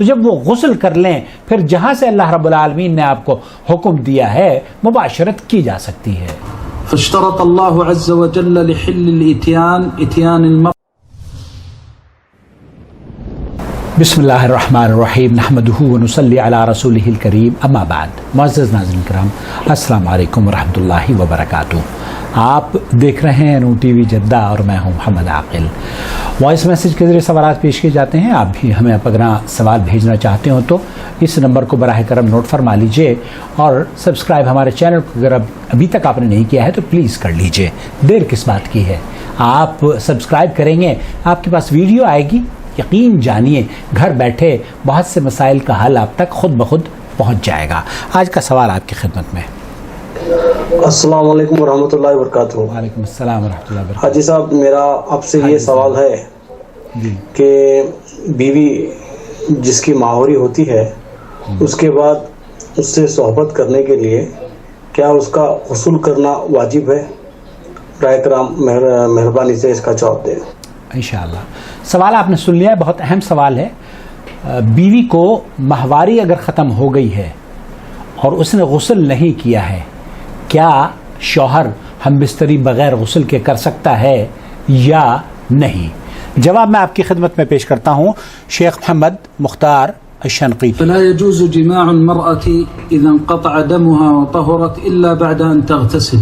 تو جب وہ غسل کر لیں پھر جہاں سے اللہ رب العالمین نے آپ کو حکم دیا ہے مباشرت کی جا سکتی ہے۔ فاشترط اللہ عز وجل لحل الاتیان اتیان المرء۔ بسم اللہ الرحمن الرحیم نحمدہ ونصلی علی رسولہ الکریم اما بعد۔ معزز ناظرین کرام السلام علیکم ورحمۃ اللہ وبرکاتہ۔ آپ دیکھ رہے ہیں نور ٹی وی جدہ اور میں ہوں محمد عاقل۔ وائس میسیج کے ذریعے سوالات پیش کیے جاتے ہیں، آپ بھی ہمیں اپنا سوال بھیجنا چاہتے ہو تو اس نمبر کو براہ کرم نوٹ فرما لیجئے اور سبسکرائب ہمارے چینل کو اگر ابھی تک آپ نے نہیں کیا ہے تو پلیز کر لیجئے، دیر کس بات کی ہے۔ آپ سبسکرائب کریں گے آپ کے پاس ویڈیو آئے گی، یقین جانیے گھر بیٹھے بہت سے مسائل کا حل آپ تک خود بخود پہنچ جائے گا۔ آج کا سوال آپ کی خدمت میں۔ السلام علیکم ورحمۃ اللہ وبرکاتہ۔ وعلیکم السلام ورحمۃ اللہ وبرکاتہ۔ حاجی صاحب، میرا آپ سے یہ سوال ہے کہ بیوی جس کی ماہوری ہوتی ہے اس کے بعد اس سے صحبت کرنے کے لیے کیا اس کا غسل کرنا واجب ہے؟ برائے کرام مہربانی سے اس کا جواب دیں انشاءاللہ۔ سوال آپ نے سن لیا ہے، بہت اہم سوال ہے۔ بیوی کو ماہواری اگر ختم ہو گئی ہے اور اس نے غسل نہیں کیا ہے، کیا شوہر ہم بستری بغیر غسل کے کر سکتا ہے یا نہیں؟ جواب میں آپ کی خدمت میں پیش کرتا ہوں شیخ محمد مختار الشنقیطی۔ فلا يجوز جماع المرأة اذا انقطع دمها وطهرت الا بعد ان تغتسل۔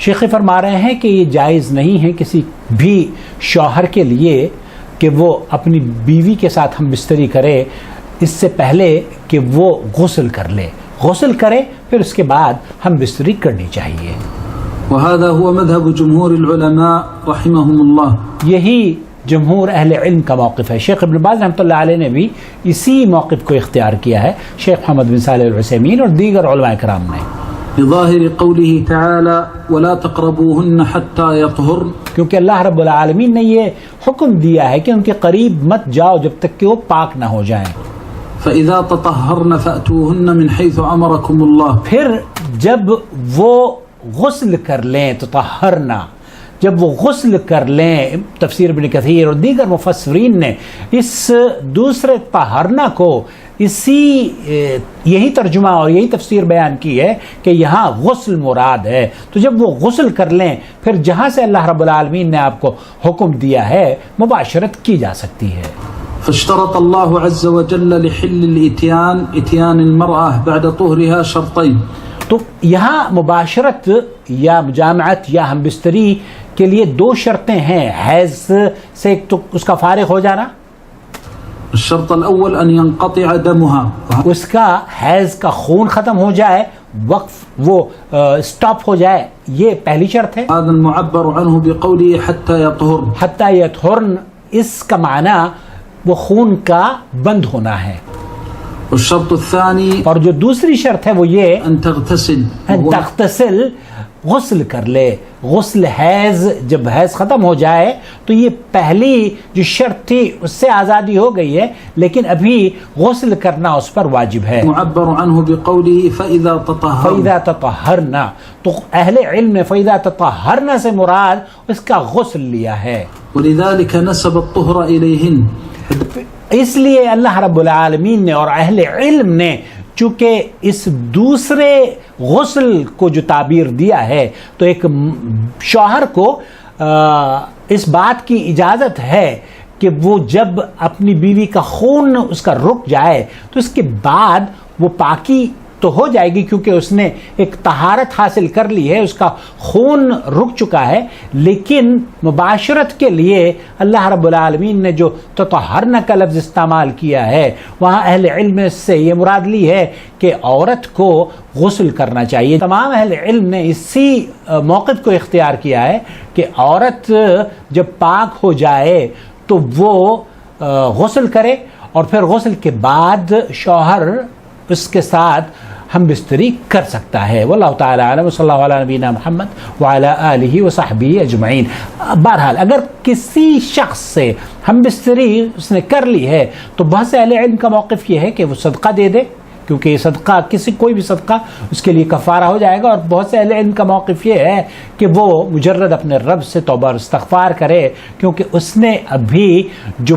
شیخ فرما رہے ہیں کہ یہ جائز نہیں ہے کسی بھی شوہر کے لیے کہ وہ اپنی بیوی کے ساتھ ہم بستری کرے اس سے پہلے کہ وہ غسل کر لے، غسل کرے پھر اس کے بعد ہم بستری کرنی چاہیے۔ وهذا هو مذهب جمهور العلماء رحمهم الله۔ یہی جمہور اہل علم کا موقف ہے۔ شیخ ابن باز رحمۃ اللہ علیہ نے بھی اسی موقف کو اختیار کیا ہے، شیخ محمد بن صالح العثیمین اور دیگر علماء کرام نے، بظاہر قوله تعالی ولا تقربوهن حتى يطهرن، کیونکہ اللہ رب العالمین نے یہ حکم دیا ہے کہ ان کے قریب مت جاؤ جب تک کہ وہ پاک نہ ہو جائیں۔ فإذا تطهرن فأتوهن من حيث أمركم الله، پھر جب وہ غسل کر لیں، تطہرنا جب وہ غسل کر لیں، تفسیر ابن کثیر اور دیگر مفسرین نے اس دوسرے طہرنا کو یہی ترجمہ اور یہی تفسیر بیان کی ہے کہ یہاں غسل مراد ہے۔ تو جب وہ غسل کر لیں پھر جہاں سے اللہ رب العالمین نے آپ کو حکم دیا ہے مباشرت کی جا سکتی ہے۔ فاشترط اللہ عز وجل لحل الاتیان اتیان المرأة بعد طهرها شرطین۔ تو یہاں مباشرت یا مجامعت یا ہم بستری کے لیے دو شرطیں ہیں، حیض سے ایک تو اس کا فارغ ہو جانا، الشرط الاول ان ينقطع دمها، اس کا حیض کا خون ختم ہو جائے، وقف وہ سٹاپ ہو جائے، یہ پہلی شرط ہے۔ هذا المعبر عنه بقوله حتى يطهرن، حتی یطہرن، اس کا معنی وہ خون کا بند ہونا ہے۔ والشرط الثاني اور جو دوسری شرط ہے وہ یہ ان تغتسل، ان تغتسل، غسل کر لے، غسل حیض، جب حیض ختم ہو جائے تو یہ پہلی جو شرط تھی اس سے آزادی ہو گئی ہے لیکن ابھی غسل کرنا اس پر واجب ہے۔ معبر عنه بقوله فإذا تطهرن، فَإِذَا تَطَهَّرْنَا، تو اہل علم نے فَإِذَا تَطَهَّرْنَا سے مراد اس کا غسل لیا ہے، ولذلك نسب الطهر إليهن، اس لیے اللہ رب العالمین نے اور اہل علم نے چونکہ اس دوسرے غسل کو جو تعبیر دیا ہے تو ایک شوہر کو اس بات کی اجازت ہے کہ وہ جب اپنی بیوی کا خون اس کا رک جائے تو اس کے بعد وہ پاکی تو ہو جائے گی کیونکہ اس نے ایک طہارت حاصل کر لی ہے، اس کا خون رک چکا ہے، لیکن مباشرت کے لیے اللہ رب العالمین نے جو تطہرنا کا لفظ استعمال کیا ہے وہاں اہل علم سے یہ مراد لی ہے کہ عورت کو غسل کرنا چاہیے۔ تمام اہل علم نے اسی موقف کو اختیار کیا ہے کہ عورت جب پاک ہو جائے تو وہ غسل کرے اور پھر غسل کے بعد شوہر اس کے ساتھ ہم بستری کر سکتا ہے۔ واللہ تعالی اعلم، صلی اللہ علیہ نبینا محمد وعلی آلہ وصحبہ اجمعین۔ بہرحال اگر کسی شخص سے ہم بستری اس نے کر لی ہے تو بہت سے اہل علم کا موقف یہ ہے کہ وہ صدقہ دے دے، کیونکہ یہ صدقہ کوئی بھی صدقہ اس کے لیے کفارہ ہو جائے گا، اور بہت سے اہل علم کا موقف یہ ہے کہ وہ مجرد اپنے رب سے توبہ اور استغفار کرے، کیونکہ اس نے ابھی جو